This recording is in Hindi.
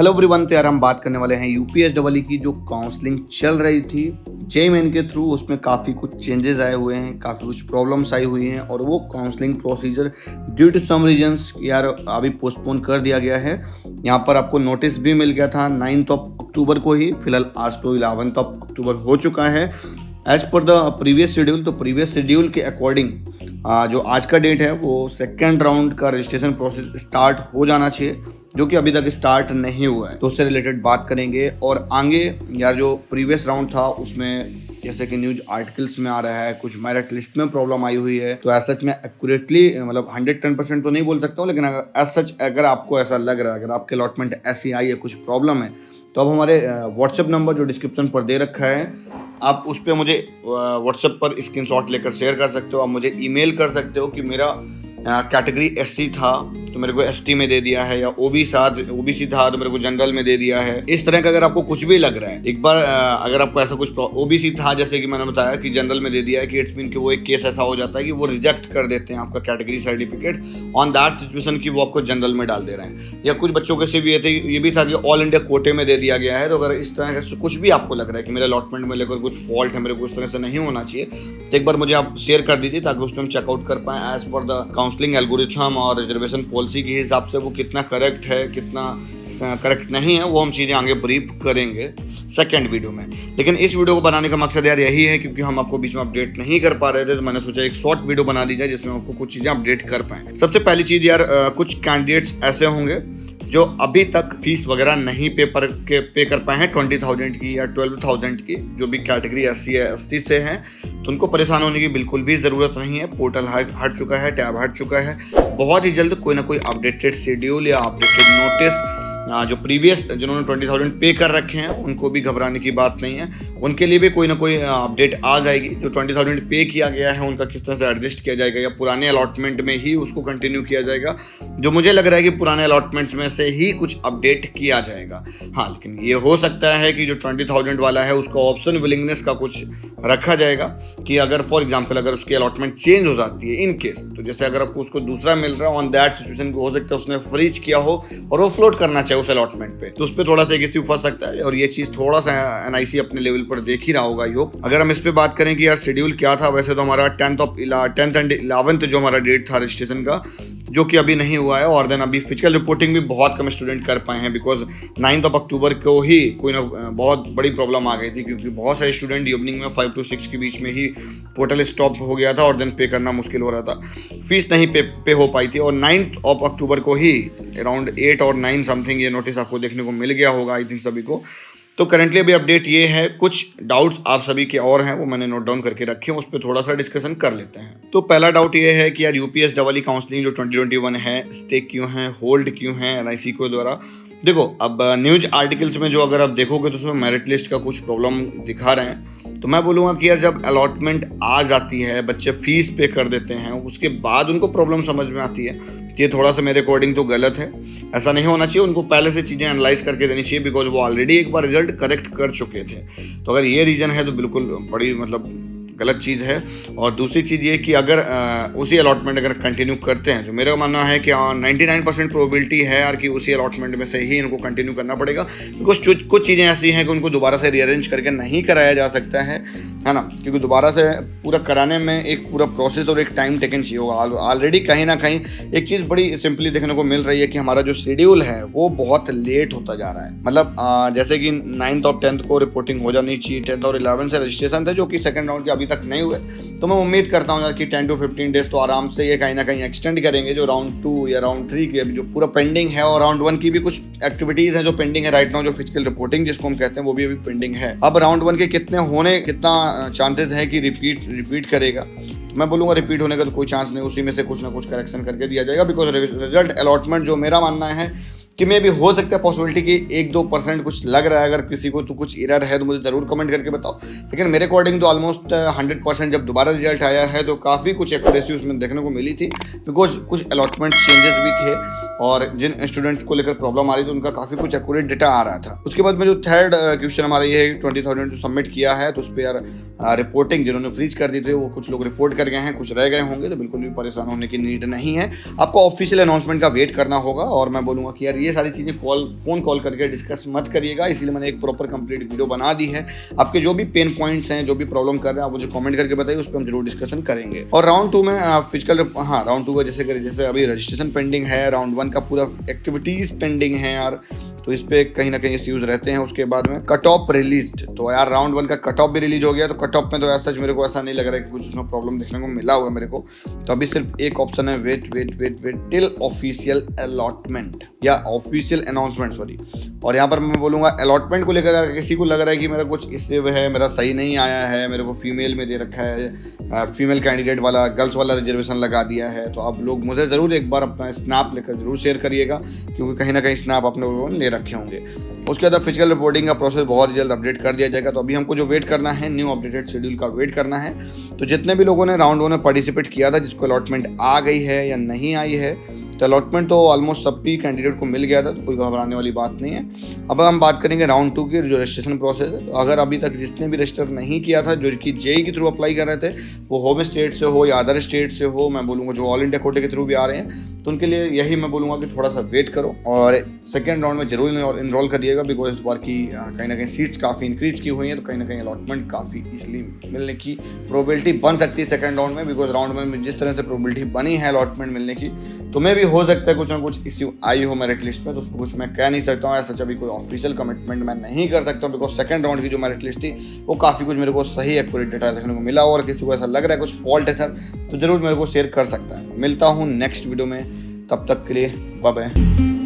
हेलो एवरीवन, तो यार हम बात करने वाले हैं यूपीएसडब्ल्यू की जो काउंसलिंग चल रही थी जेईई मेन के थ्रू। उसमें काफ़ी कुछ चेंजेस आए हुए हैं, काफ़ी कुछ प्रॉब्लम्स आई हुई हैं और वो counselling procedure due to some reasons यार अभी पोस्टपोन कर दिया गया है। यहाँ पर आपको नोटिस भी मिल गया था 9 अक्टूबर को ही, फिलहाल आज तो 11 अक्टूबर हो चुका है as per the previous schedule. तो प्रीवियस शेड्यूल के अकॉर्डिंग जो आज का डेट है वो सेकेंड राउंड का रजिस्ट्रेशन प्रोसेस स्टार्ट हो जाना चाहिए, जो कि अभी तक स्टार्ट नहीं हुआ है। तो उससे रिलेटेड बात करेंगे और आगे यार जो प्रीवियस राउंड था उसमें जैसे कि न्यूज आर्टिकल्स में आ रहा है कुछ मेरिट लिस्ट में प्रॉब्लम आई हुई है। तो एज सच मैं एक्यूरेटली मतलब 110% तो नहीं बोल सकता हूँ, लेकिन एज सच अगर आपको ऐसा लग रहा है, अगर आपके अलॉटमेंट ऐसी आई है, कुछ प्रॉब्लम है, तो अब हमारे व्हाट्सएप नंबर जो डिस्क्रिप्शन पर दे रखा है आप उस पर मुझे व्हाट्सएप पर स्क्रीनशॉट लेकर शेयर कर सकते हो। आप मुझे ईमेल कर सकते हो कि मेरा कैटेगरी एससी था तो मेरे को एसटी में दे दिया है, या ओबीसी था तो मेरे को जनरल में दे दिया है। इस तरह का अगर आपको कुछ भी लग रहा है, एक बार अगर आपको ऐसा कुछ ओबीसी था जैसे कि मैंने बताया कि जनरल में दे दिया है, कि इट्स मीन कि वो एक केस ऐसा हो जाता है कि वो रिजेक्ट कर देते हैं आपका category certificate on that situation की वो आपको जनरल में डाल दे रहे हैं। या कुछ बच्चों के सिर्फ ये भी था कि ऑल इंडिया कोटे में दे दिया गया है। तो अगर इस तरह से कुछ भी आपको लग रहा है कि मेरे अलॉटमेंट में लेकर कुछ फॉल्ट है, मेरे को इस तरह से नहीं होना चाहिए, तो एक बार मुझे आप शेयर कर दीजिए ताकि उसमें हम चेकआउट कर पाएँ as per the counselling algorithm और रिजर्वेशन पॉलिसी के हिसाब से वो कितना करेक्ट है, कितना करेक्ट नहीं है, वो हम चीज़ें आगे ब्रीफ करेंगे सेकंड वीडियो में। लेकिन इस वीडियो को बनाने का मकसद यार यही है क्योंकि हम आपको बीच में अपडेट नहीं कर पा रहे थे, तो मैंने सोचा एक शॉर्ट वीडियो बना दी जाए जिसमें आपको कुछ चीज़ें अपडेट कर पाएँ। सबसे पहली चीज़ यार कुछ कैंडिडेट्स ऐसे होंगे जो अभी तक फीस वगैरह नहीं पे कर पाए हैं 20,000 की या 12,000 की, जो भी कैटेगरी एससी या एसटी से हैं, तो उनको परेशान होने की बिल्कुल भी ज़रूरत नहीं है। पोर्टल हट चुका है, टैब हट चुका है। बहुत ही जल्द कोई ना कोई अपडेटेड शेड्यूल या अपडेटेड नोटिस जो प्रीवियस जिन्होंने 20,000 पे कर रखे हैं उनको भी घबराने की बात नहीं है, उनके लिए भी कोई ना कोई अपडेट आ जाएगी। जो 20,000 पे किया गया है उनका किस तरह से एडजस्ट किया जाएगा या पुराने अलॉटमेंट में ही उसको कंटिन्यू किया जाएगा, जो मुझे लग रहा है कि पुराने अलॉटमेंट्स में से ही कुछ अपडेट किया जाएगा। हाँ, लेकिन ये हो सकता है कि जो 20,000 वाला है उसका ऑप्शन विलिंगनेस का कुछ रखा जाएगा कि अगर फॉर एग्जाम्पल अगर उसकी अलॉटमेंट चेंज हो जाती है इन केस, तो जैसे अगर आपको उसको दूसरा मिल रहा है ऑन दैट सिचुएशन को हो सकता है उसने फ्रीज किया हो और वो फ्लोट करना चाहिए उस अलॉटमेंट पे, तो उस पर थोड़ा सा इश्यू फंस सकता है। और ये चीज थोड़ा सा एनआईसी अपने लेवल पर देख ही रहा होगा। आई होप अगर हम इस पे बात करें कि यार शेड्यूल क्या था, वैसे तो हमारा 10th एंड 11th जो हमारा डेट था रजिस्ट्रेशन का, जो कि अभी नहीं हुआ है। और देन अभी फिजिकल रिपोर्टिंग भी बहुत कम स्टूडेंट कर पाए हैं बिकॉज 9 अक्टूबर को ही कोई ना बहुत बड़ी प्रॉब्लम आ गई थी, क्योंकि बहुत सारे स्टूडेंट इवनिंग में 5 to 6 के बीच में ही पोर्टल स्टॉप हो गया था और देन पे करना मुश्किल हो रहा था, फीस नहीं पे हो पाई थी। और 9 अक्टूबर को ही अराउंड 8 और 9 समथिंग ये नोटिस आपको देखने को मिल गया होगा आई थिंक सभी को। तो करंटली अभी अपडेट ये है, कुछ डाउट्स आप सभी के और हैं वो मैंने नोट डाउन करके रखे हैं, उस पर थोड़ा सा डिस्कशन कर लेते हैं। तो पहला डाउट ये है कि यार यूपीएसडब्ल्यू काउंसलिंग जो 2021 है स्टे क्यों है, होल्ड क्यों है एनआईसी को द्वारा। देखो अब न्यूज आर्टिकल्स में जो अगर आप देखोगे तो उसमें मेरिट लिस्ट का कुछ प्रॉब्लम दिखा रहे हैं। तो मैं बोलूँगा कि यार जब अलॉटमेंट आ जाती है, बच्चे फीस पे कर देते हैं, उसके बाद उनको प्रॉब्लम समझ में आती है, ये थोड़ा सा मेरे अकॉर्डिंग तो गलत है। ऐसा नहीं होना चाहिए, उनको पहले से चीज़ें एनालाइज करके देनी चाहिए बिकॉज वो ऑलरेडी एक बार रिजल्ट करेक्ट कर चुके थे। तो अगर ये रीज़न है तो बिल्कुल बड़ी मतलब गलत चीज़ है। और दूसरी चीज़ ये कि अगर उसी अलॉटमेंट अगर कंटिन्यू करते हैं, जो मेरा मानना है कि 99% प्रोबेबिलिटी है यार कि उसी अलॉटमेंट में से ही इनको कंटिन्यू करना पड़ेगा, बिकॉज कुछ चीज़ें ऐसी हैं कि उनको दोबारा से रीअरेंज करके नहीं कराया जा सकता है ना, क्योंकि दोबारा से पूरा कराने में एक पूरा प्रोसेस और एक टाइम टेकन चाहिए होगा। ऑलरेडी कहीं ना कहीं एक चीज़ बड़ी सिंपली देखने को मिल रही है कि हमारा जो शेड्यूल है वो बहुत लेट होता जा रहा है। मतलब जैसे कि 9 और 10 को रिपोर्टिंग हो जानी चाहिए, 10 और 11 से रजिस्ट्रेशन थे जो कि सेकंड राउंड के अभी तक नहीं हुए। तो मैं उम्मीद करता हूँ यार कि 10 to 15 डेज तो आराम से ये कहीं ना कहीं एक्सटेंड करेंगे। जो राउंड 2 या राउंड 3 की अभी जो पूरा पेंडिंग है, और राउंड 1 की भी कुछ एक्टिविटीज़ हैं जो पेंडिंग है राइट नाउ, जो फिजिकल रिपोर्टिंग जिसको हम कहते हैं वो भी अभी पेंडिंग है। अब राउंड 1 के कितना चांसेस है कि रिपीट करेगा, तो मैं बोलूँगा रिपीट होने का तो कोई चांस नहीं, उसी में से कुछ ना कुछ करेक्शन करके दिया जाएगा। बिकॉज रिजल्ट अलॉटमेंट जो मेरा मानना है कि मे भी हो सकता है पॉसिबिलिटी कि 1-2% कुछ लग रहा है। अगर किसी को तो कुछ एरर है तो मुझे ज़रूर कमेंट करके बताओ, लेकिन मेरे अकॉर्डिंग तो ऑलमोस्ट 100% जब दोबारा रिजल्ट आया है तो काफ़ी कुछ एक्यूरेसी उसमें देखने को मिली थी, बिकॉज कुछ अलॉटमेंट चेंजेस भी थे और जिन स्टूडेंट्स को लेकर प्रॉब्लम आ रही थी उनका काफ़ी कुछ एक्यूरेट डेटा आ रहा था। उसके बाद में जो थर्ड क्वेश्चन हमारा ये 20,000 जो सबमिट किया है, तो उस पर यार रिपोर्टिंग जिन्होंने फ्रीज कर दी थी वो कुछ लोग रिपोर्ट कर गए हैं, कुछ रह गए होंगे, तो बिल्कुल भी परेशान होने की नीड नहीं है। आपको ऑफिशियल अनाउंसमेंट का वेट करना होगा। और मैं बोलूँगा कि यार ये सारी चीज़ें फ़ोन कॉल करके डिस्कस मत करिएगा, इसीलिए मैंने एक प्रॉपर कंप्लीट वीडियो बना दी है। आपके जो भी पेन पॉइंट्स हैं, जो भी प्रॉब्लम कर रहे हैं, आप मुझे कमेंट करके बताइए, उस पर हम जरूर डिस्कशन करेंगे। और राउंड 2 में राउंड 2 का जैसे अभी रजिस्ट्रेशन पेंडिंग है, राउंड 1 का पूरा एक्टिविटीज़ पेंडिंग है यार, तो इस पे कहीं ना कहीं इश्यूज रहते हैं। उसके बाद में कट ऑफ रिलीज, तो यार राउंड 1 का कट ऑफ भी रिलीज हो गया, तो कट ऑफ में तो ऐसा सच मेरे को ऐसा नहीं लग रहा है कि कुछ उसमें प्रॉब्लम देखने को मिला हुआ है मेरे को। तो अभी सिर्फ एक ऑप्शन है, वेट टिल ऑफिशियल अलॉटमेंट या ऑफिशियल अनाउंसमेंट, सॉरी। और यहाँ पर मैं बोलूँगा अलॉटमेंट को लेकर अगर किसी को लग रहा है कि मेरा कुछ इससे है, मेरा सही नहीं आया है, मेरे को फीमेल में दे रखा है, फीमेल कैंडिडेट वाला, गर्ल्स वाला रिजर्वेशन लगा दिया है, तो आप लोग मुझे ज़रूर एक बार अपना स्नैप लेकर जरूर शेयर करिएगा, क्योंकि कहीं ना कहीं स्नैप अपने लोगों ने ले रखे होंगे। उसके बाद फिजिकल रिपोर्टिंग का प्रोसेस बहुत जल्द अपडेट कर दिया जाएगा। तो अभी हमको जो वेट करना है, न्यू अपडेटेड शेड्यूल का वेट करना है। तो जितने भी लोगों ने राउंड 1 में पार्टिसिपेट किया था, जिसको अलॉटमेंट आ गई है या नहीं आई है, तो अलॉटमेंट तो ऑलमोस्ट सभी कैंडिडेट को मिल गया था, तो कोई घबराने वाली बात नहीं है। अब हम बात करेंगे राउंड 2 की जो रजिस्ट्रेशन प्रोसेस है। तो अगर अभी तक जिसने भी रजिस्टर नहीं किया था, जो कि जेई के थ्रू अप्लाई कर रहे थे, वो होम स्टेट से हो या अदर स्टेट से हो, मैं बोलूँगा जो ऑल इंडिया कोटे के थ्रू भी आ रहे हैं, तो उनके लिए यही मैं बोलूँगा कि थोड़ा सा वेट करो और सेकेंड राउंड में जरूर इनरोल करिएगा, बिकॉज इस बार की कहीं ना कहीं सीट्स काफ़ी इंक्रीज की हुई हैं, तो कहीं ना कहीं अलॉटमेंट काफ़ी इजली मिलने की प्रोबेबिलिटी बन सकती है सेकेंड राउंड में। बिकॉज राउंड में जिस तरह से प्रोबेबिलिटी बनी है अलॉटमेंट मिलने की, तुम्हें भी हो सकता है कुछ ना कुछ इश्यू आई हो मेरिट लिस्ट में, तो उसको कुछ मैं कह नहीं सकता हूँ। ऐसा अभी कोई ऑफिशियल कमिटमेंट मैं नहीं कर सकता हूँ, बिकॉज सेकंड राउंड की जो मेरिट लिस्ट थी वो काफ़ी कुछ मेरे को सही एक्यूरेट डेटा देखने को मिला, और किसी को ऐसा लग रहा है कुछ फॉल्ट है सर, तो जरूर मेरे को शेयर कर सकता है। मिलता हूँ नेक्स्ट वीडियो में, तब तक के लिए बाय बाय।